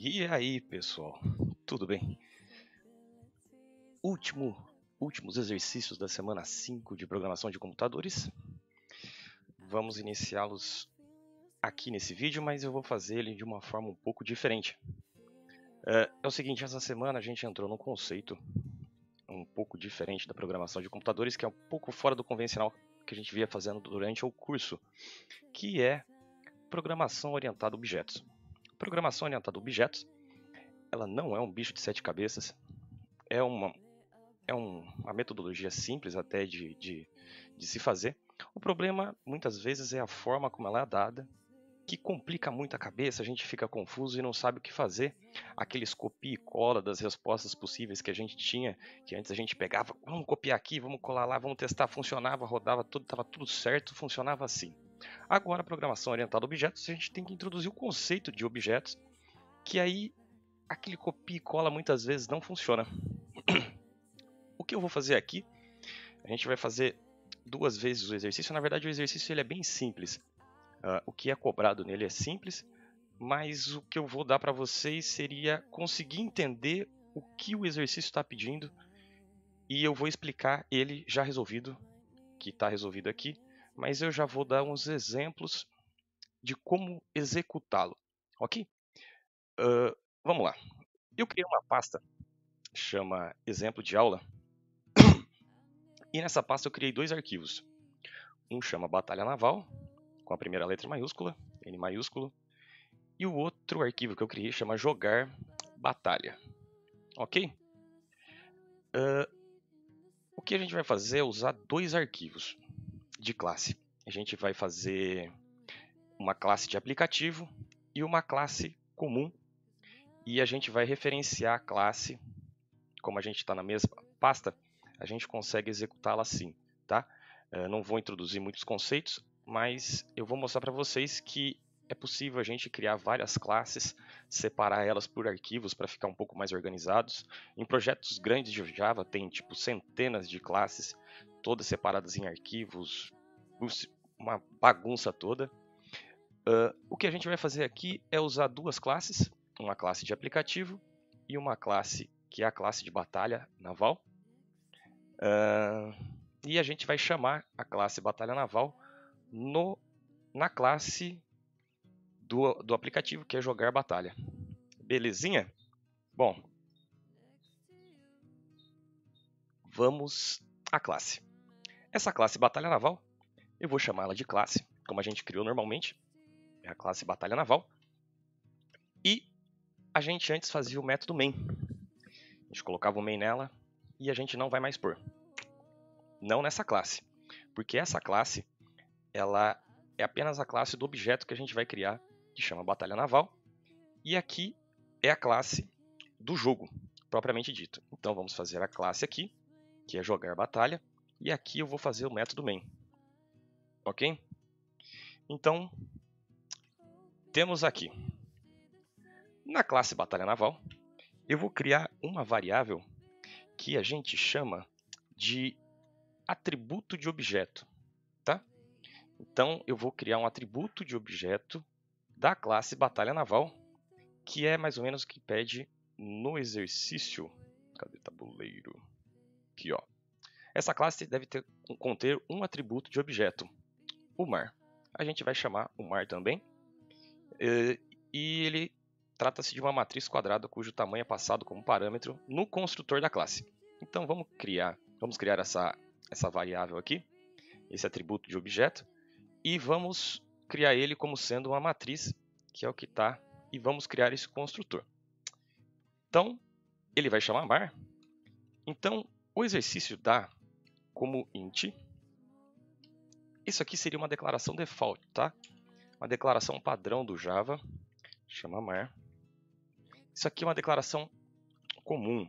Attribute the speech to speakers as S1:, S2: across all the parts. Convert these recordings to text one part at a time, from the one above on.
S1: E aí, pessoal, tudo bem? Últimos exercícios da semana 5 de programação de computadores. Vamos iniciá-los aqui nesse vídeo, mas eu vou fazer ele de uma forma um pouco diferente. É o seguinte, essa semana a gente entrou num conceito um pouco diferente da programação de computadores, que é um pouco fora do convencional que a gente via fazendo durante o curso, que é programação orientada a objetos. Programação orientada a objetos, ela não é um bicho de 7 cabeças, é uma metodologia simples até de se fazer. O problema, muitas vezes, é a forma como ela é dada, que complica muito a cabeça, a gente fica confuso e não sabe o que fazer. Aqueles copia e cola das respostas possíveis que a gente tinha, que antes a gente pegava, vamos copiar aqui, vamos colar lá, vamos testar, funcionava, rodava tudo, estava tudo certo, funcionava assim. Agora, a programação orientada a objetos, a gente tem que introduzir o conceito de objetos, que aí aquele copia e cola muitas vezes não funciona. O que eu vou fazer aqui, a gente vai fazer 2 vezes o exercício. Na verdade, o exercício ele é bem simples. O que é cobrado nele é simples, mas o que eu vou dar para vocês seria conseguir entender o que o exercício está pedindo e eu vou explicar ele já resolvido, que está resolvido aqui, mas eu já vou dar uns exemplos de como executá-lo, ok? Vamos lá. Eu criei uma pasta, chama exemplo de aula, e nessa pasta eu criei 2 arquivos. Um chama Batalha Naval, com a primeira letra maiúscula, N maiúsculo, e o outro arquivo que eu criei chama Jogar Batalha, ok? O que a gente vai fazer é usar 2 arquivos de classe. A gente vai fazer uma classe de aplicativo e uma classe comum, e a gente vai referenciar a classe, como a gente está na mesma pasta, a gente consegue executá-la assim, tá? Não vou introduzir muitos conceitos, mas eu vou mostrar para vocês que é possível a gente criar várias classes, separar elas por arquivos para ficar um pouco mais organizados. Em projetos grandes de Java tem tipo centenas de classes, todas separadas em arquivos, uma bagunça toda. O que a gente vai fazer aqui é usar 2 classes, uma classe de aplicativo e uma classe que é a classe de batalha naval. E a gente vai chamar a classe batalha naval na classe do aplicativo, que é jogar batalha. Belezinha? Bom, vamos à classe. Essa classe batalha naval, eu vou chamá-la de classe, como a gente criou normalmente, é a classe batalha naval. E a gente antes fazia o método main. A gente colocava o main nela e a gente não vai mais pôr. Não nessa classe, porque essa classe ela é apenas a classe do objeto que a gente vai criar, que chama batalha naval. E aqui é a classe do jogo, propriamente dito. Então vamos fazer a classe aqui, que é jogar batalha, e aqui eu vou fazer o método main. Ok? Então, temos aqui, na classe batalha naval, eu vou criar uma variável que a gente chama de atributo de objeto, tá? Então, eu vou criar um atributo de objeto da classe batalha naval, que é mais ou menos o que pede no exercício. Cadê o tabuleiro? Aqui, ó. Essa classe deve conter um atributo de objeto, o mar. A gente vai chamar o mar também. E ele trata-se de uma matriz quadrada cujo tamanho é passado como parâmetro no construtor da classe. Então vamos criar essa variável aqui, esse atributo de objeto, e vamos criar ele como sendo uma matriz, que é o que está, e vamos criar esse construtor. Então, ele vai chamar mar. Então, o exercício dá como int. Isso aqui seria uma declaração default, tá? Uma declaração padrão do Java, chama mar. Isso aqui é uma declaração comum.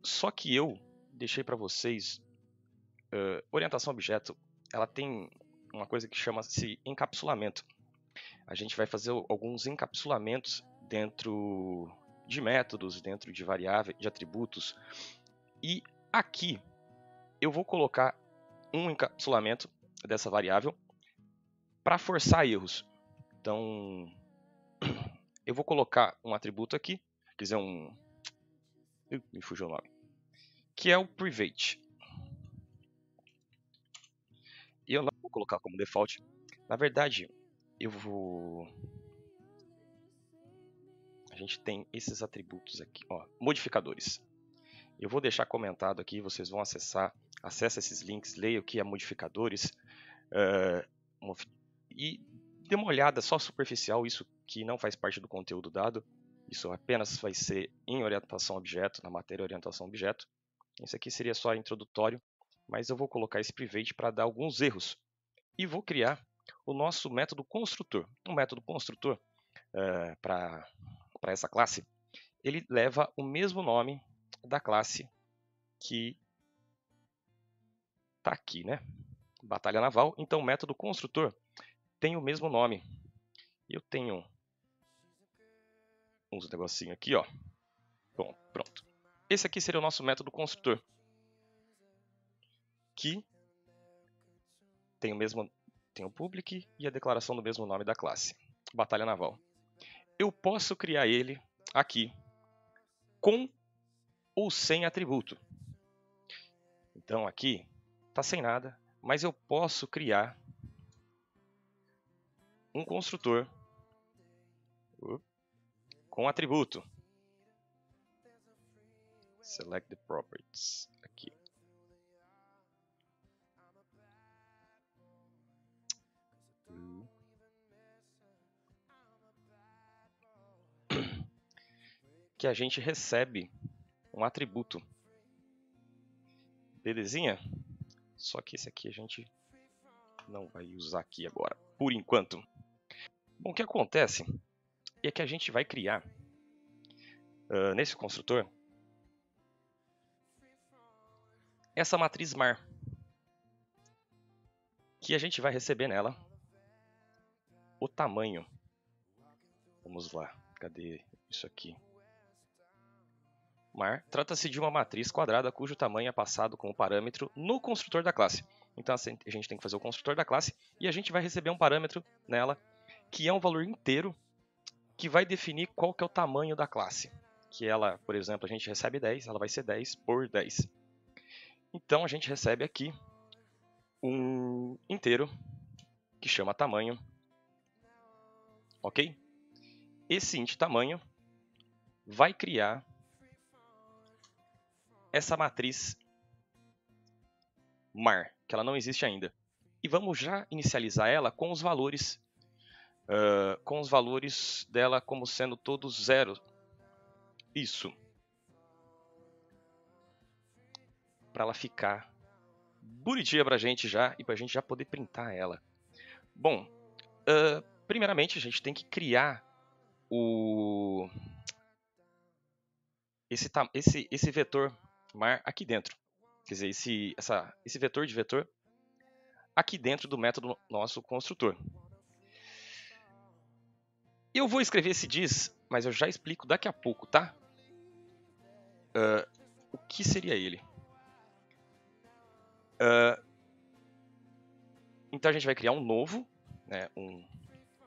S1: Só que eu deixei para vocês, orientação a objeto, ela tem uma coisa que chama-se encapsulamento. A gente vai fazer alguns encapsulamentos dentro de métodos, dentro de variáveis, de atributos. E aqui eu vou colocar um encapsulamento dessa variável para forçar erros. Então, eu vou colocar um atributo aqui, quer dizer, me fugiu o nome, que é o private. E eu não vou colocar como default. Na verdade, a gente tem esses atributos aqui, ó, modificadores. Eu vou deixar comentado aqui, vocês vão acessar, acessa esses links, leia o que é modificadores, e dê uma olhada só superficial, isso que não faz parte do conteúdo dado, isso apenas vai ser em orientação a objeto, na matéria orientação a objeto. Isso aqui seria só introdutório, mas eu vou colocar esse private para dar alguns erros. E vou criar o nosso método construtor. O método construtor, para essa classe, ele leva o mesmo nome da classe que está aqui, né? Batalha Naval. Então, o método construtor tem o mesmo nome. Eu tenho uns negocinhos aqui, ó. Bom, pronto. Esse aqui seria o nosso método construtor, que tem o public e a declaração do mesmo nome da classe, Batalha Naval. Eu posso criar ele aqui com ou sem atributo. Então aqui está sem nada, mas eu posso criar um construtor com atributo. Select the properties. Aqui. Que a gente recebe um atributo. Belezinha? Só que esse aqui a gente não vai usar aqui agora, por enquanto. Bom, o que acontece é que a gente vai criar, nesse construtor, essa matriz mar, que a gente vai receber nela o tamanho. Vamos lá, cadê isso aqui? Mar trata-se de uma matriz quadrada cujo tamanho é passado como parâmetro no construtor da classe. Então a gente tem que fazer o construtor da classe e a gente vai receber um parâmetro nela que é um valor inteiro que vai definir qual que é o tamanho da classe. Que ela, por exemplo, a gente recebe 10, ela vai ser 10 por 10. Então a gente recebe aqui um inteiro que chama tamanho, ok? Esse int tamanho vai criar essa matriz mar, que ela não existe ainda. E vamos já inicializar ela com os valores dela como sendo todos zero. Isso. Para ela ficar bonitinha pra gente já e pra gente já poder printar ela. Bom, primeiramente a gente tem que criar esse vetor mar aqui dentro. Quer dizer, esse vetor de vetor aqui dentro do método nosso construtor. Eu vou escrever esse diz, mas eu já explico daqui a pouco, tá? O que seria ele? Então a gente vai criar um novo, né? A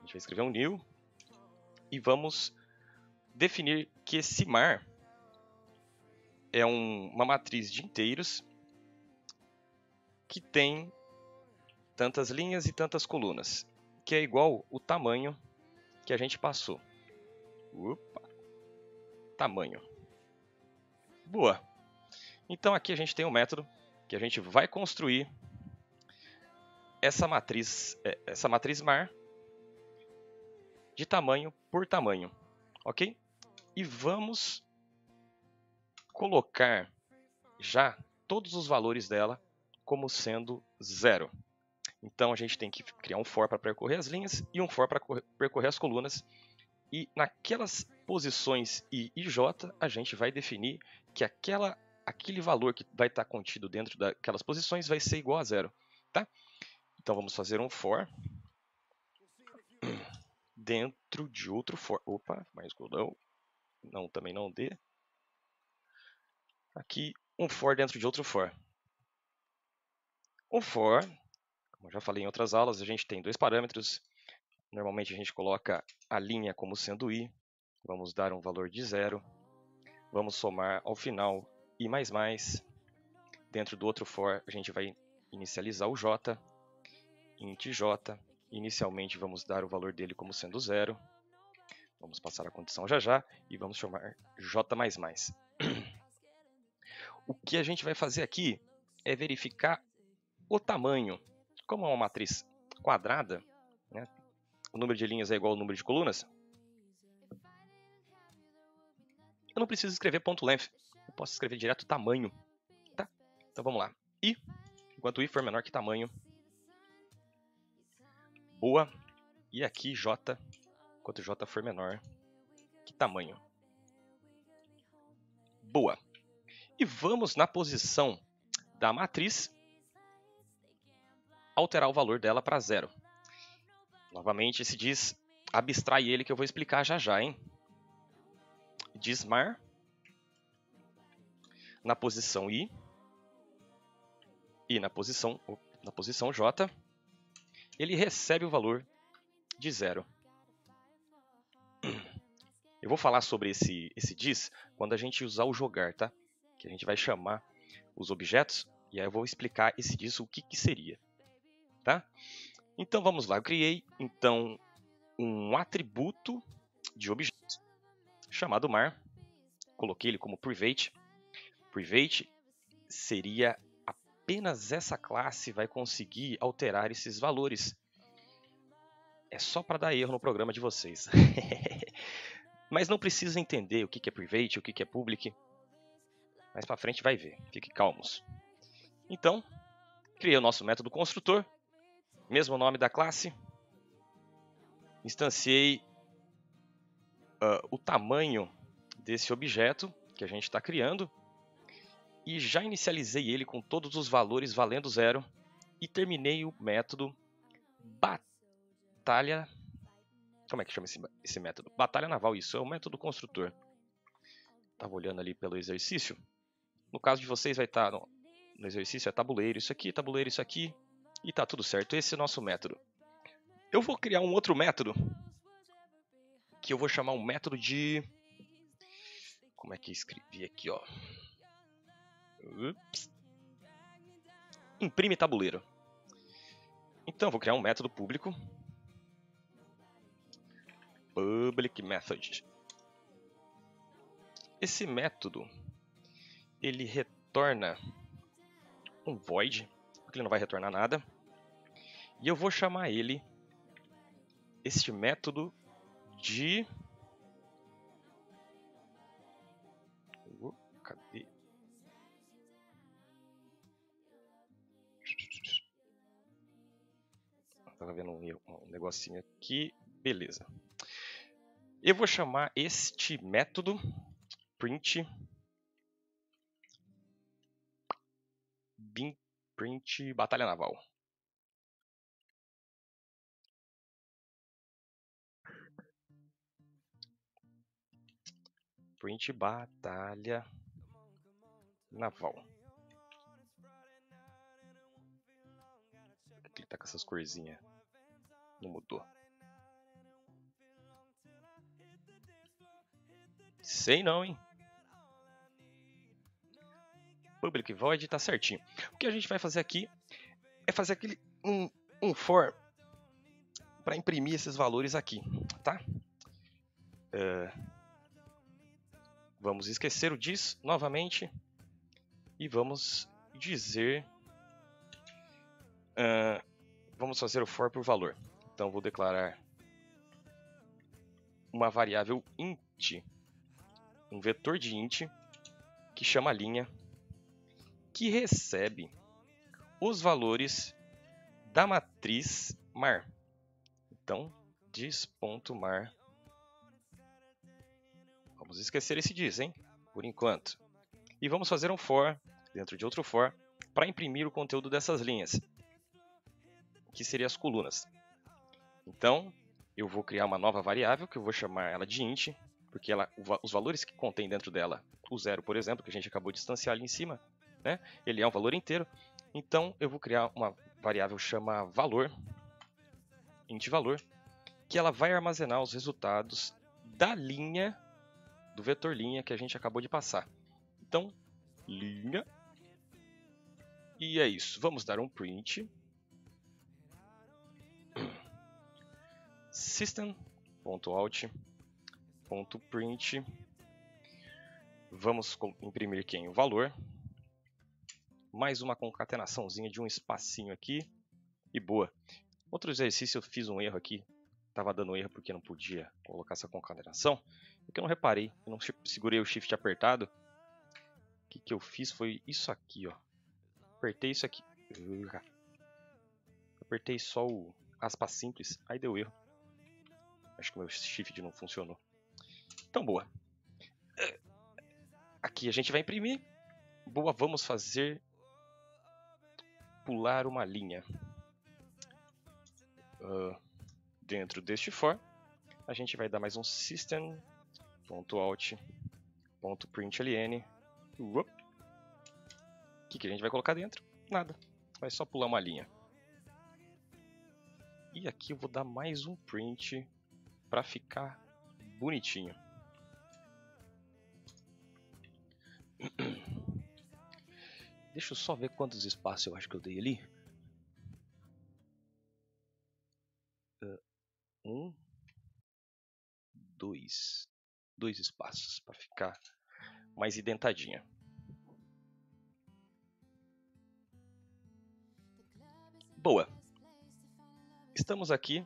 S1: gente vai escrever um new e vamos definir que esse mar é uma matriz de inteiros que tem tantas linhas e tantas colunas, que é igual o tamanho que a gente passou. Tamanho. Boa. Então aqui a gente tem um método que a gente vai construir essa matriz mar de tamanho por tamanho, ok? E vamos colocar já todos os valores dela como sendo zero. Então a gente tem que criar um for para percorrer as linhas e um for para percorrer as colunas. E naquelas posições I e J, a gente vai definir que aquele valor que vai estar contido dentro daquelas posições vai ser igual a zero. Tá? Então vamos fazer um for dentro de outro for. Opa, mais não. Não, também não dê. Aqui, um for dentro de outro for. O for, como eu já falei em outras aulas, a gente tem dois parâmetros. Normalmente a gente coloca a linha como sendo I Vamos dar um valor de 0. Vamos somar ao final i++. Dentro do outro for, a gente vai inicializar o j, int j. Inicialmente, vamos dar o valor dele como sendo 0. Vamos passar a condição já já e vamos chamar j++. O que a gente vai fazer aqui é verificar o tamanho. Como é uma matriz quadrada, né, o número de linhas é igual ao número de colunas, eu não preciso escrever .length, eu posso escrever direto tamanho. Tá? Então vamos lá. I, enquanto i for menor que tamanho. Boa. E aqui j, enquanto j for menor que tamanho. Boa. E vamos na posição da matriz alterar o valor dela para 0. Novamente, esse diz, abstrai ele que eu vou explicar já já, hein? Diz mar na posição i e na posição j, ele recebe o valor de 0. Eu vou falar sobre esse diz quando a gente usar o jogar, tá? Que a gente vai chamar os objetos e aí eu vou explicar esse diz o que seria, tá? Então vamos lá, eu criei então um atributo de objeto chamado mar, coloquei ele como private. Private seria apenas essa classe vai conseguir alterar esses valores. É só para dar erro no programa de vocês. Mas não precisa entender o que é private, o que é public. Mais para frente vai ver, fiquem calmos. Então, criei o nosso método construtor, mesmo nome da classe. Instanciei o tamanho desse objeto que a gente está criando. E já inicializei ele com todos os valores valendo 0. E terminei o método batalha. Como é que chama esse método? Batalha naval, isso é o método construtor. Estava olhando ali pelo exercício. No caso de vocês vai estar no exercício é tabuleiro isso aqui. E tá tudo certo, esse é o nosso método. Eu vou criar um outro método, que eu vou chamar um método de... Como é que eu escrevi aqui, ó? Ups. Imprime tabuleiro. Então, eu vou criar um método público. Public method. Esse método, ele retorna um void, porque ele não vai retornar nada. E eu vou chamar este método de... Cadê? Estava vendo um negocinho aqui. Beleza. Eu vou chamar este método print batalha naval. Print batalha naval. Por que ele tá com essas corzinhas? Não mudou. Sei não, hein? Public void tá certinho. O que a gente vai fazer aqui é fazer aquele um for para imprimir esses valores aqui, tá? Vamos esquecer o diz novamente e vamos dizer... vamos fazer o for por valor. Então vou declarar uma variável int, um vetor de int que chama linha, que recebe os valores da matriz mar. Então, diz.mar. Vamos esquecer esse diz, hein? Por enquanto. E vamos fazer um for, dentro de outro for, para imprimir o conteúdo dessas linhas, que seriam as colunas. Então, eu vou criar uma nova variável, que eu vou chamar ela de int, porque os valores que contém dentro dela, o 0, por exemplo, que a gente acabou de instanciar ali em cima, né? Ele é um valor inteiro. Então, eu vou criar uma variável chama valor, int valor, que ela vai armazenar os resultados da linha, do vetor linha que a gente acabou de passar. Então, linha. E é isso. Vamos dar um print. System.out.print. Vamos imprimir aqui o valor. Mais uma concatenaçãozinha de um espacinho aqui. E boa. Outro exercício eu fiz um erro aqui. Estava dando erro porque não podia colocar essa concatenação. Porque eu não reparei. Eu não segurei o shift apertado. O que eu fiz foi isso aqui, ó. Apertei isso aqui. Apertei só o aspas simples. Aí deu erro. Acho que o meu shift não funcionou. Então, boa. Aqui a gente vai imprimir. Boa, vamos fazer pular uma linha. Dentro deste for, a gente vai dar mais um system.out.println. O que a gente vai colocar dentro? Nada. Vai só pular uma linha. E aqui eu vou dar mais um print para ficar bonitinho. Deixa eu só ver quantos espaços eu acho que eu dei ali. 1, 2. 2 espaços para ficar mais indentadinha. Boa. Estamos aqui.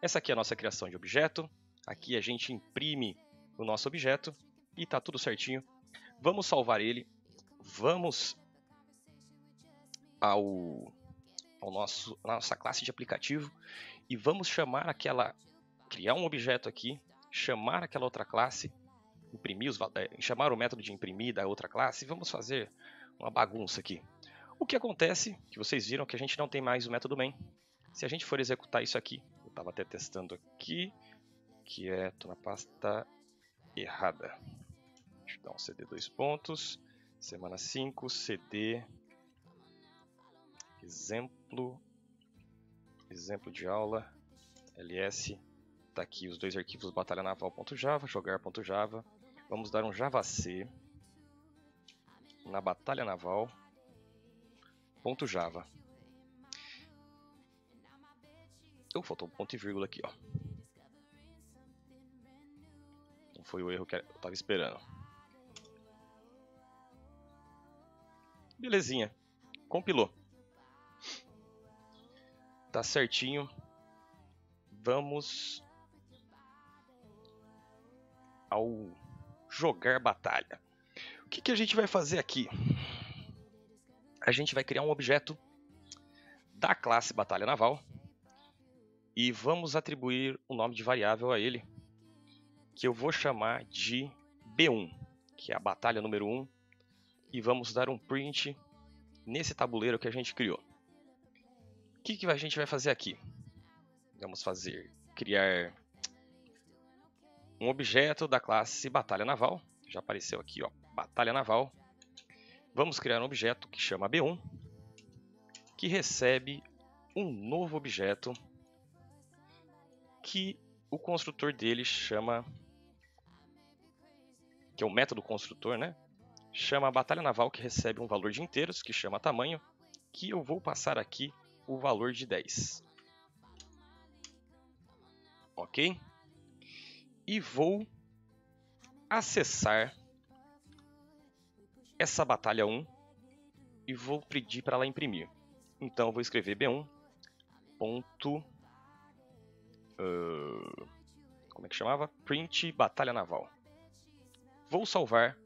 S1: Essa aqui é a nossa criação de objeto. Aqui a gente imprime o nosso objeto e está tudo certinho. Vamos salvar ele. Vamos à nossa classe de aplicativo e vamos criar um objeto aqui, chamar aquela outra classe, chamar o método de imprimir da outra classe e vamos fazer uma bagunça aqui. O que acontece, que vocês viram que a gente não tem mais o método main. Se a gente for executar isso aqui, eu estava até testando aqui, que tô na pasta errada. Deixa eu dar um cd 2 pontos, semana 5, cd, exemplo de aula, ls, tá aqui os dois arquivos batalhanaval.java, jogar.java, vamos dar um javac na batalhanaval.java. Faltou um ponto e vírgula aqui, ó. Não foi o erro que eu estava esperando. Belezinha. Compilou. Tá certinho. Vamos ao jogar batalha. O que a gente vai fazer aqui? A gente vai criar um objeto da classe Batalha Naval e vamos atribuir o nome de variável a ele, que eu vou chamar de B1, que é a batalha número 1, e vamos dar um print nesse tabuleiro que a gente criou. O que a gente vai fazer aqui? Vamos criar um objeto da classe Batalha Naval. Já apareceu aqui, ó, Batalha Naval. Vamos criar um objeto que chama B1, que recebe um novo objeto que o construtor dele chama, que é o método construtor, né? Chama a Batalha Naval, que recebe um valor de inteiros, que chama tamanho, que eu vou passar aqui o valor de 10. Ok? E vou acessar essa batalha 1 e vou pedir para ela imprimir. Então eu vou escrever B1. Como é que chamava? Print Batalha Naval. Vou salvar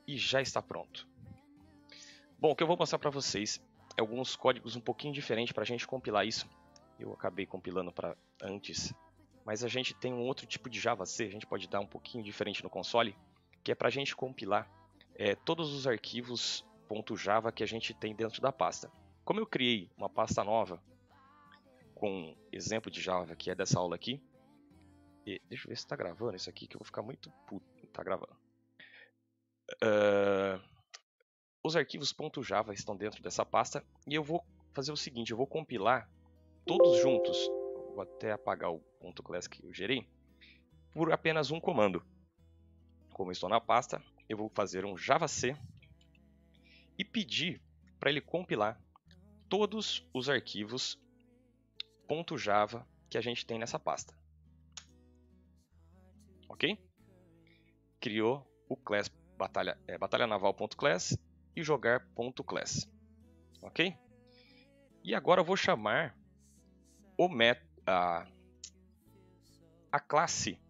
S1: e já está pronto. Bom, o que eu vou mostrar para vocês é alguns códigos um pouquinho diferentes para a gente compilar isso. Eu acabei compilando para antes, mas a gente tem um outro tipo de javac, a gente pode dar um pouquinho diferente no console, que é para a gente compilar todos os arquivos .java que a gente tem dentro da pasta. Como eu criei uma pasta nova com exemplo de Java, que é dessa aula aqui, e deixa eu ver se está gravando isso aqui, que eu vou ficar muito puto. Está gravando. Os arquivos .java estão dentro dessa pasta e eu vou fazer o seguinte, eu vou compilar todos juntos. Vou até apagar o .class que eu gerei. por apenas um comando. Como eu estou na pasta, eu vou fazer um javac e pedir para ele compilar todos os arquivos .java que a gente tem nessa pasta. Ok? Criou o class batalhanaval.class e jogar.class. Ok? E agora eu vou chamar a classe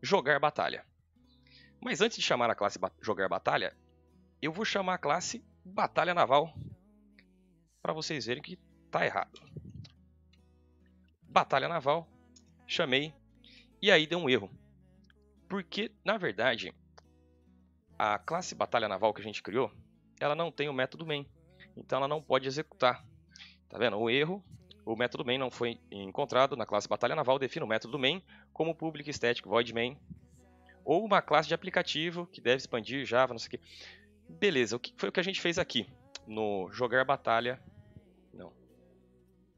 S1: jogar batalha. Mas antes de chamar a classe jogar batalha, eu vou chamar a classe batalha naval para vocês verem que está errado. Batalha naval, chamei e aí deu um erro. Porque, na verdade, a classe batalha naval que a gente criou, ela não tem o método main. Então ela não pode executar. Tá vendo? O erro, o método main não foi encontrado na classe batalha naval, define o método main como public static void main. Ou uma classe de aplicativo que deve expandir Java, não sei o que. Beleza, foi o que a gente fez aqui no jogar batalha. Não.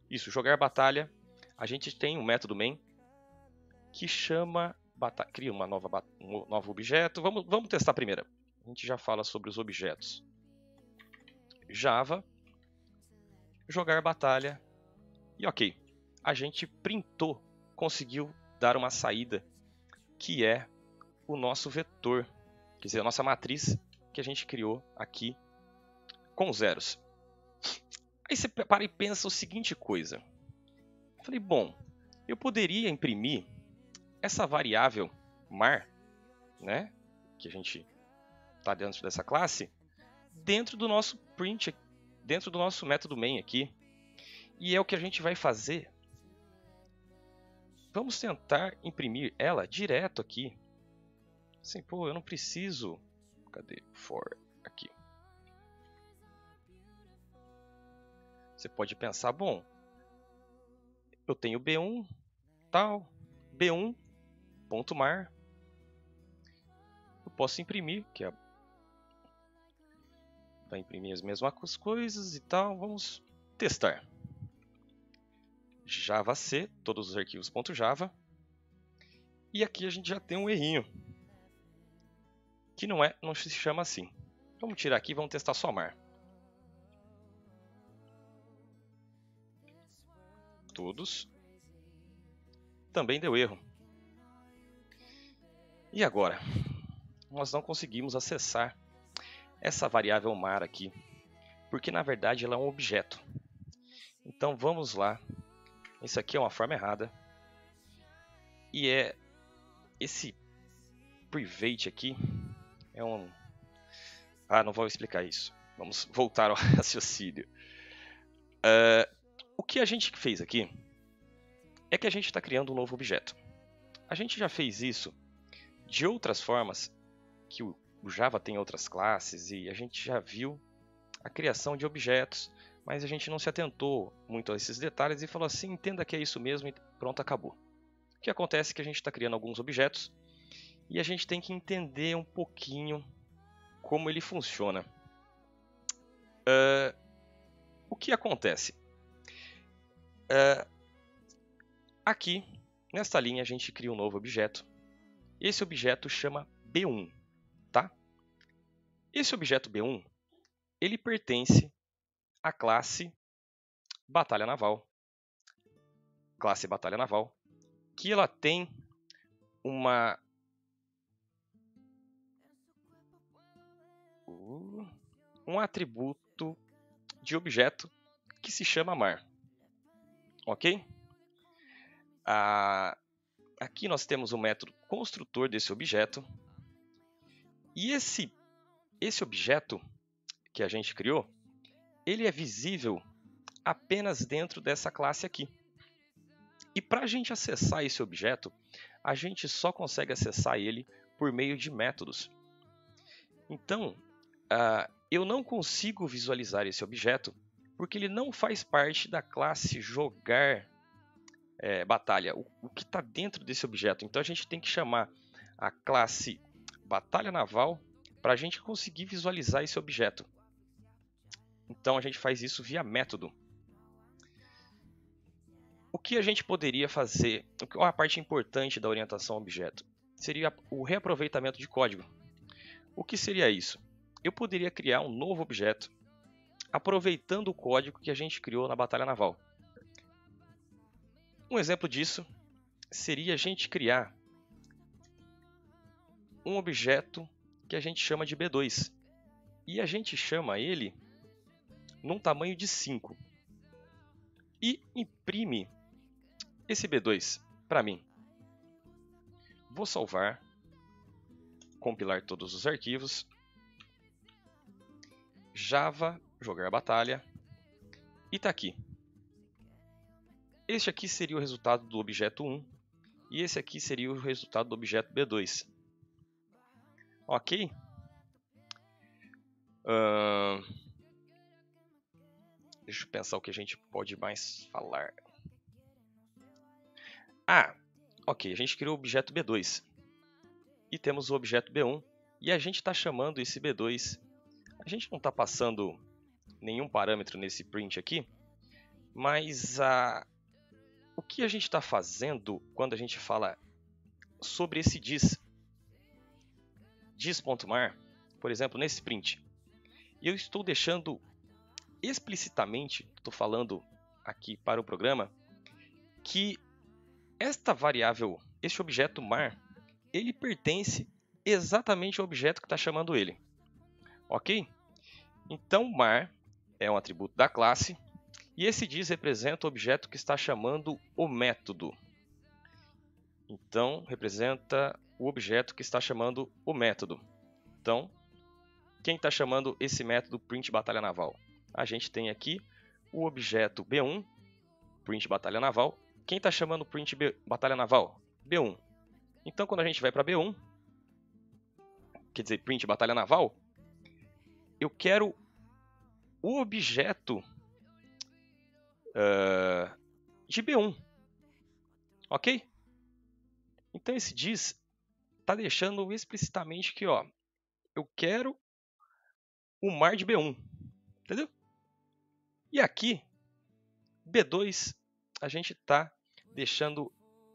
S1: Isso, jogar batalha. A gente tem um método main que chama cria um novo objeto. Vamos testar primeiro. A gente já fala sobre os objetos. Java, jogar batalha e ok. A gente printou, conseguiu dar uma saída que é o nosso vetor, quer dizer, a nossa matriz que a gente criou aqui com zeros. Aí você para e pensa o seguinte coisa. Falei, bom, eu poderia imprimir essa variável mar, né, que a gente está dentro dessa classe, dentro do nosso print, dentro do nosso método main aqui. E é o que a gente vai fazer. Vamos tentar imprimir ela direto aqui. Assim, pô, eu não preciso... Cadê? For aqui. Você pode pensar, bom, eu tenho B1, tal, B1.mar. Eu posso imprimir, que é... vai imprimir as mesmas coisas e tal. Vamos testar. Javac, todos os arquivos .java. E aqui a gente já tem um errinho. Que não se chama assim. Vamos tirar aqui e vamos testar só mar. Todos. Também deu erro. E agora? Nós não conseguimos acessar essa variável mar aqui. Porque na verdade ela é um objeto. Então vamos lá. Isso aqui é uma forma errada. E é esse private aqui é um... não vou explicar isso. Vamos voltar ao raciocínio. O que a gente fez aqui é que a gente está criando um novo objeto. A gente já fez isso de outras formas, que o Java tem outras classes e a gente já viu a criação de objetos, mas a gente não se atentou muito a esses detalhes e falou assim, entenda que é isso mesmo e pronto, acabou. O que acontece é que a gente está criando alguns objetos e a gente tem que entender um pouquinho como ele funciona. O que acontece? Aqui, nesta linha, a gente cria um novo objeto. Esse objeto chama B1, tá? Esse objeto B1, ele pertence à classe Batalha Naval. Classe Batalha Naval, que ela tem um atributo de objeto que se chama mar. Ok? Aqui nós temos o método construtor desse objeto. E esse objeto que a gente criou, ele é visível apenas dentro dessa classe aqui. E para a gente acessar esse objeto, a gente só consegue acessar ele por meio de métodos. Então, eu não consigo visualizar esse objeto porque ele não faz parte da classe jogar batalha, o que está dentro desse objeto. Então a gente tem que chamar a classe batalha naval para a gente conseguir visualizar esse objeto. Então a gente faz isso via método. O que a gente poderia fazer? Qual é a parte importante da orientação a objeto? seria o reaproveitamento de código. O que seria isso? Eu poderia criar um novo objeto aproveitando o código que a gente criou na batalha naval. Um exemplo disso seria a gente criar um objeto que a gente chama de B2. E a gente chama ele num tamanho de 5. E imprime esse B2 para mim. Vou salvar, compilar todos os arquivos, Java, jogar batalha, e está aqui. Este aqui seria o resultado do objeto 1, e esse aqui seria o resultado do objeto B2. Ok? Deixa eu pensar o que a gente pode mais falar. Ok, a gente criou o objeto B2 e temos o objeto B1 e a gente está chamando esse B2. A gente não está passando nenhum parâmetro nesse print aqui, mas o que a gente está fazendo quando a gente fala sobre esse diz.mar, por exemplo, nesse print, eu estou deixando explicitamente, estou falando aqui para o programa, que esta variável, este objeto mar, ele pertence exatamente ao objeto que está chamando ele. Ok? Então, mar é um atributo da classe e esse diz representa o objeto que está chamando o método. Então, representa o objeto que está chamando o método. Então, quem está chamando esse método print batalha naval? A gente tem aqui o objeto B1, print batalha naval. Quem está chamando print batalha naval? B1. Então, quando a gente vai para B1, quer dizer, print batalha naval, eu quero o objeto de B1. Ok? Então, esse diz está deixando explicitamente que eu quero o mar de B1. Entendeu? E aqui, B2, a gente está deixando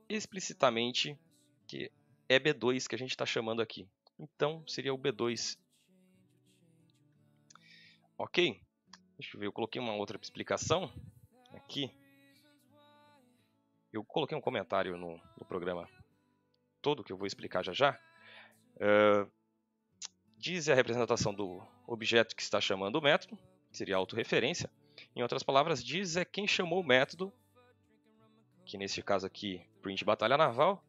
S1: explicitamente que é B2 que a gente está chamando aqui. Então, seria o B2. Ok? Deixa eu ver, eu coloquei uma outra explicação aqui. Eu coloquei um comentário no programa todo, que eu vou explicar já já. Diz é a representação do objeto que está chamando o método, seria a autorreferência. Em outras palavras, diz é quem chamou o método, que nesse caso aqui, print batalha naval,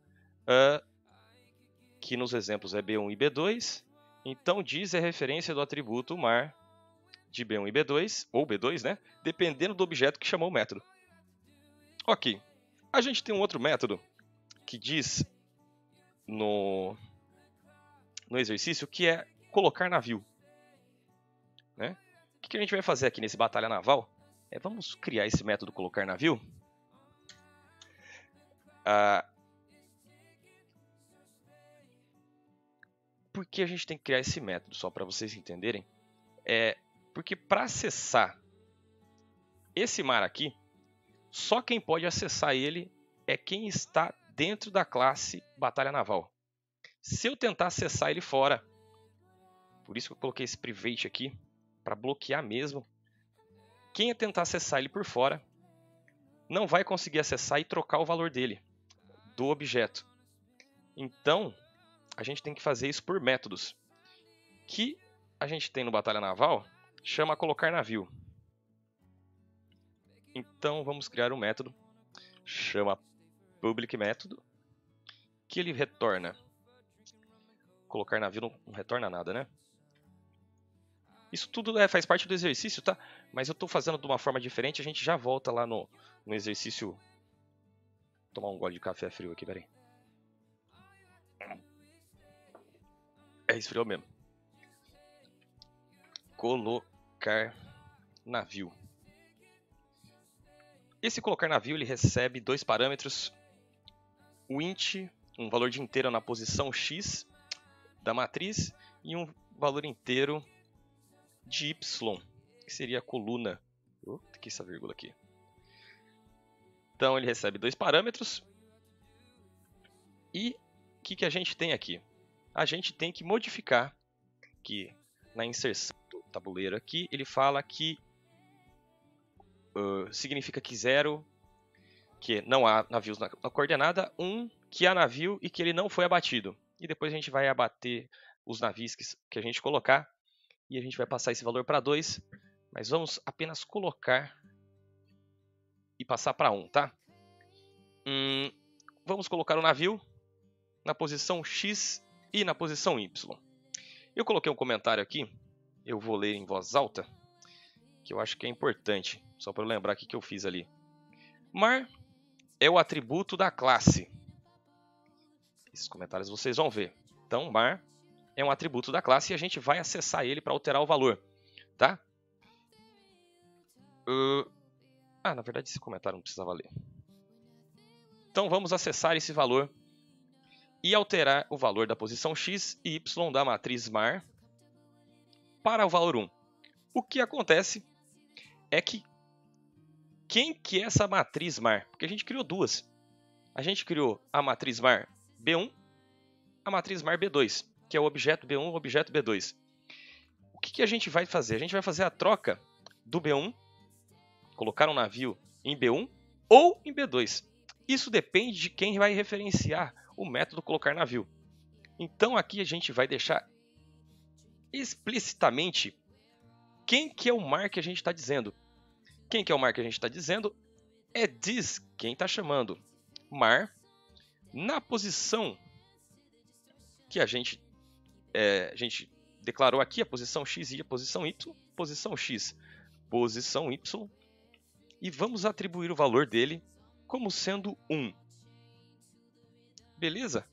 S1: que nos exemplos é B1 e B2. Então, diz é referência do atributo mar de B1 e B2, ou B2, né? Dependendo do objeto que chamou o método. Ok. A gente tem um outro método que diz no exercício que é colocar navio. Né? O que a gente vai fazer aqui nesse batalha naval? Vamos criar esse método colocar navio. Por que a gente tem que criar esse método? Só para vocês entenderem. Porque para acessar esse mar aqui, só quem pode acessar ele é quem está dentro da classe batalha naval. Se eu tentar acessar ele fora, por isso que eu coloquei esse private aqui, para bloquear mesmo, quem ia tentar acessar ele por fora não vai conseguir acessar e trocar o valor dele, do objeto. Então, a gente tem que fazer isso por métodos, que a gente tem no batalha naval, chama colocar navio. Então, vamos criar um método, chama public método, que ele retorna. Colocar navio não retorna nada, né? Isso tudo faz parte do exercício, tá? Mas eu estou fazendo de uma forma diferente, a gente já volta lá no exercício. Vou tomar um gole de café frio aqui, peraí. Esfriou mesmo. Colocar navio. Esse colocar navio ele recebe dois parâmetros. O int, um valor de inteiro na posição x da matriz, e um valor inteiro de y, que seria a coluna. Que essa vírgula aqui. Então ele recebe dois parâmetros e que a gente tem aqui? A gente tem que modificar que na inserção do tabuleiro aqui, ele fala que significa que 0, que não há navios na coordenada, 1, que há navio e que ele não foi abatido. E depois a gente vai abater os navios que a gente colocar e a gente vai passar esse valor para 2, mas vamos apenas colocar e passar para 1, tá? Vamos colocar o navio na posição X e na posição Y. Eu coloquei um comentário aqui, eu vou ler em voz alta, que eu acho que é importante, só para eu lembrar o que eu fiz ali. Mar é o atributo da classe. Esses comentários vocês vão ver. Então, mar é um atributo da classe e a gente vai acessar ele para alterar o valor, tá? Na verdade esse comentário não precisava ler. Então vamos acessar esse valor e alterar o valor da posição X e Y da matriz mar para o valor 1. O que acontece é que quem que é essa matriz mar? Porque a gente criou duas. A gente criou a matriz mar B1, a matriz mar B2, que é o objeto B1 e o objeto B2. O que a gente vai fazer? A gente vai fazer a troca do B1, colocar um navio em B1 ou em B2. Isso depende de quem vai referenciar o método colocar navio. Então aqui a gente vai deixar explicitamente quem que é o mar que a gente está dizendo. Quem que é o mar que a gente está dizendo é this, quem está chamando mar, na posição que a gente declarou aqui, a posição X e a posição Y, posição X, posição Y, e vamos atribuir o valor dele como sendo 1. Beleza?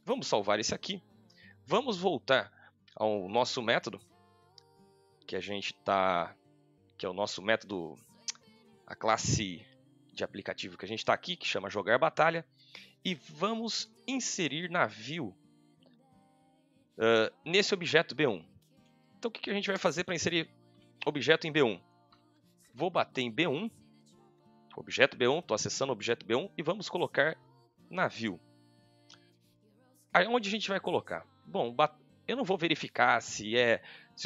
S1: Vamos salvar esse aqui. Vamos voltar ao nosso método, que é o nosso método, a classe de aplicativo que a gente está aqui, que chama jogar batalha, e vamos inserir navio nesse objeto B1. Então o que a gente vai fazer para inserir objeto em B1? Vou bater em B1, objeto B1, estou acessando o objeto B1 e vamos colocar navio. Aí onde a gente vai colocar? Bom, eu não vou verificar se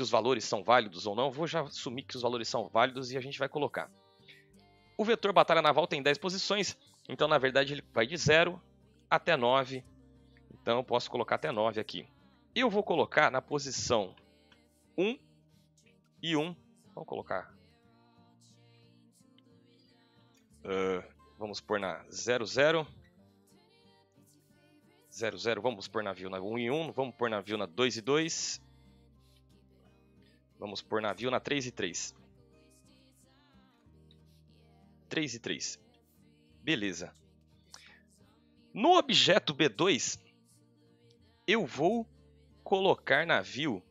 S1: os valores são válidos ou não, vou já assumir que os valores são válidos e a gente vai colocar. O vetor batalha naval tem 10 posições, então na verdade ele vai de 0 até 9, então eu posso colocar até 9 aqui. Eu vou colocar na posição 1 e 1, vamos colocar, vamos pôr na 0, 0, 0, 0, vamos pôr navio na 1 e 1, vamos pôr navio na 2 e 2, vamos pôr navio na 3 e 3. 3 e 3. Beleza. No objeto B2, eu vou colocar navio.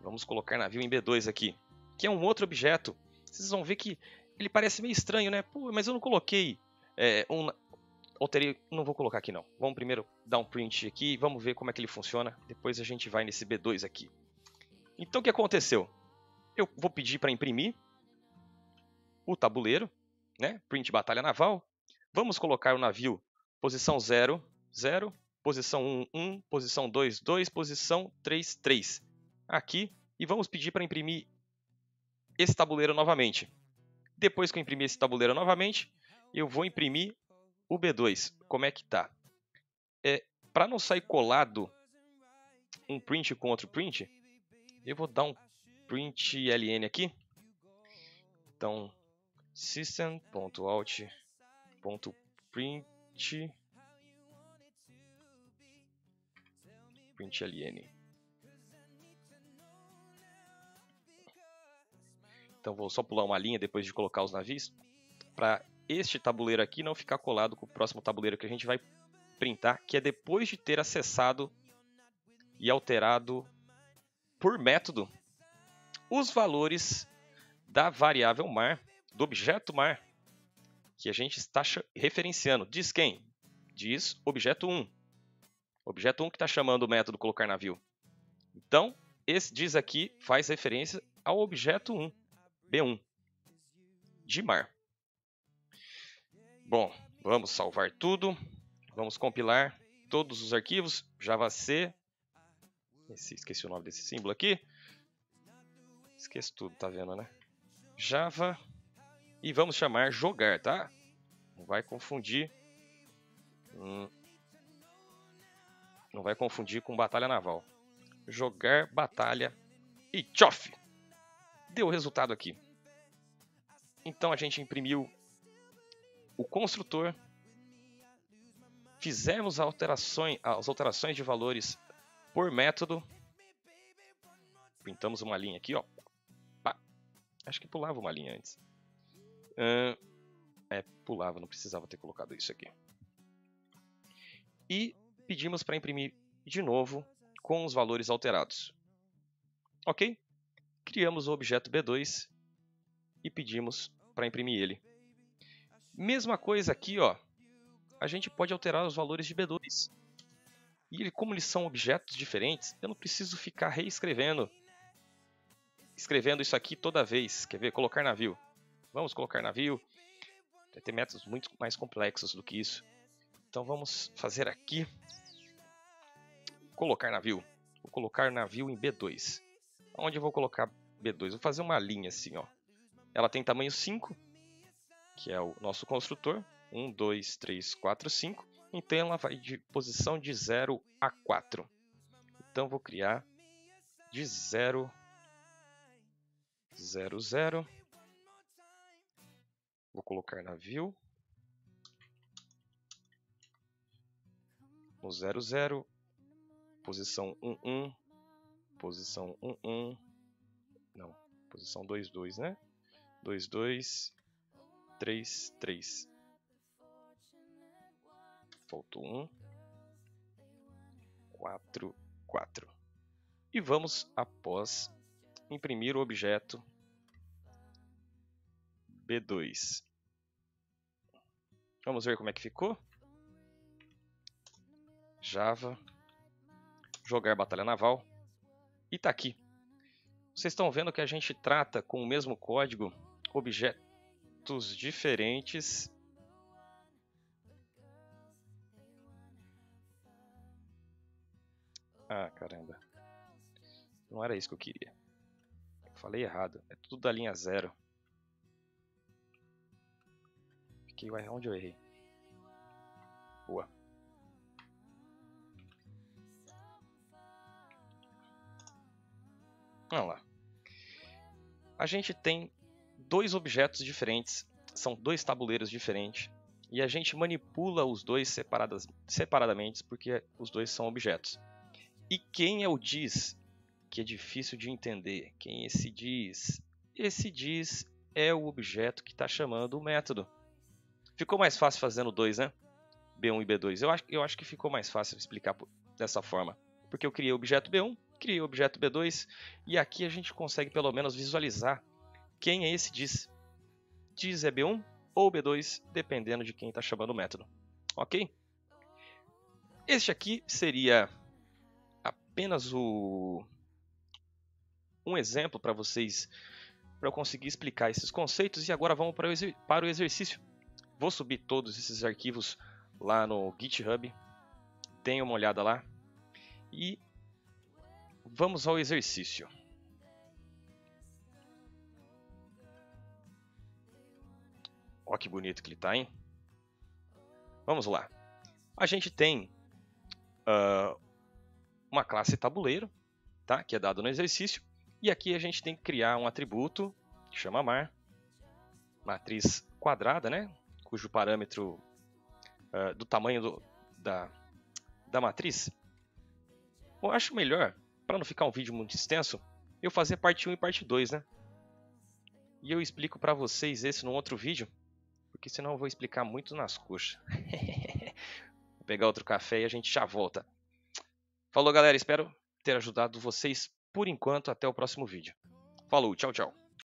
S1: Vamos colocar navio em B2 aqui, que é um outro objeto. Vocês vão ver que ele parece meio estranho, né? Pô, mas eu não coloquei alterei, não vou colocar aqui não. Vamos primeiro dar um print aqui, vamos ver como é que ele funciona. Depois a gente vai nesse B2 aqui. Então o que aconteceu? Eu vou pedir para imprimir o tabuleiro, né? Print batalha naval. Vamos colocar o navio posição 0, 0, posição 1, 1, posição 2, 2, posição 3, 3. Aqui, e vamos pedir para imprimir esse tabuleiro novamente. Depois que eu imprimir esse tabuleiro novamente, eu vou imprimir o B2. Como é que tá? Para não sair colado um print com outro print, eu vou dar um print ln aqui. Então, system.out.print ln. Então vou só pular uma linha depois de colocar os navios, para este tabuleiro aqui não ficar colado com o próximo tabuleiro que a gente vai printar, que é depois de ter acessado e alterado por método os valores da variável mar, do objeto mar, que a gente está referenciando. Diz quem? Diz objeto 1. Objeto 1 que está chamando o método colocar navio. Então, esse diz aqui faz referência ao objeto 1, B1, de mar. Bom, vamos salvar tudo, vamos compilar. todos os arquivos, javac, esqueci o nome desse símbolo aqui, esqueço tudo, tá vendo, né? Java, e vamos chamar jogar, tá? Não vai confundir, não vai confundir com batalha naval. Jogar, batalha e tchof! Deu o resultado aqui. Então a gente imprimiu o construtor, fizemos as alterações de valores por método, pintamos uma linha aqui, ó. Acho que pulava uma linha antes. Pulava, não precisava ter colocado isso aqui. E pedimos para imprimir de novo com os valores alterados. Ok? Criamos o objeto B2 e pedimos para imprimir ele. Mesma coisa aqui, ó. A gente pode alterar os valores de B2. E como eles são objetos diferentes, eu não preciso ficar reescrevendo. Escrevendo isso aqui toda vez. Quer ver? Colocar navio. Vamos colocar navio. Vai ter métodos muito mais complexos do que isso. Então vamos fazer aqui. Colocar navio. Vou colocar navio em B2. Onde eu vou colocar B2? Vou fazer uma linha assim, ó. Ela tem tamanho 5, que é o nosso construtor. 1, 2, 3, 4, 5. Então ela vai de posição de 0 a 4. Então vou criar de 0, 0, 0. Vou colocar navio. No 0, 0. Posição 1, 1. Posição 1, 1. Não, posição 2, 2, né? 2, 2. 3, 3. Faltou 1. 4, 4. E vamos, após, imprimir o objeto B2. Vamos ver como é que ficou. Java, jogar batalha naval, e tá aqui. Vocês estão vendo que a gente trata com o mesmo código objetos diferentes. Ah, caramba. Não era isso que eu queria. Eu falei errado. É tudo da linha 0. Fiquei, onde eu errei? Boa. Vamos lá. A gente tem dois objetos diferentes, são dois tabuleiros diferentes, e a gente manipula os dois separadamente porque os dois são objetos. E quem é o diz? Que é difícil de entender. Quem é esse diz? Esse diz é o objeto que está chamando o método. Ficou mais fácil fazendo dois, né? B1 e B2. Eu acho que ficou mais fácil explicar dessa forma. Porque eu criei o objeto B1, criei o objeto B2, e aqui a gente consegue pelo menos visualizar quem é esse diz. Diz é B1 ou B2, dependendo de quem está chamando o método. Ok? Este aqui seria apenas um exemplo para vocês, para eu conseguir explicar esses conceitos. E agora vamos para o exercício. Vou subir todos esses arquivos lá no GitHub. Deem uma olhada lá. E vamos ao exercício. Ó que bonito que ele está, hein? Vamos lá. A gente tem uma classe tabuleiro, tá? Que é dado no exercício. E aqui a gente tem que criar um atributo que chama mar. Matriz quadrada, né? Cujo parâmetro do tamanho da matriz. Eu acho melhor, para não ficar um vídeo muito extenso, eu fazer parte 1 e parte 2, né? E eu explico para vocês esse num outro vídeo, porque senão eu vou explicar muito nas coxas. Vou pegar outro café e a gente já volta. Falou, galera. Espero ter ajudado vocês por enquanto. Até o próximo vídeo. Falou, tchau, tchau.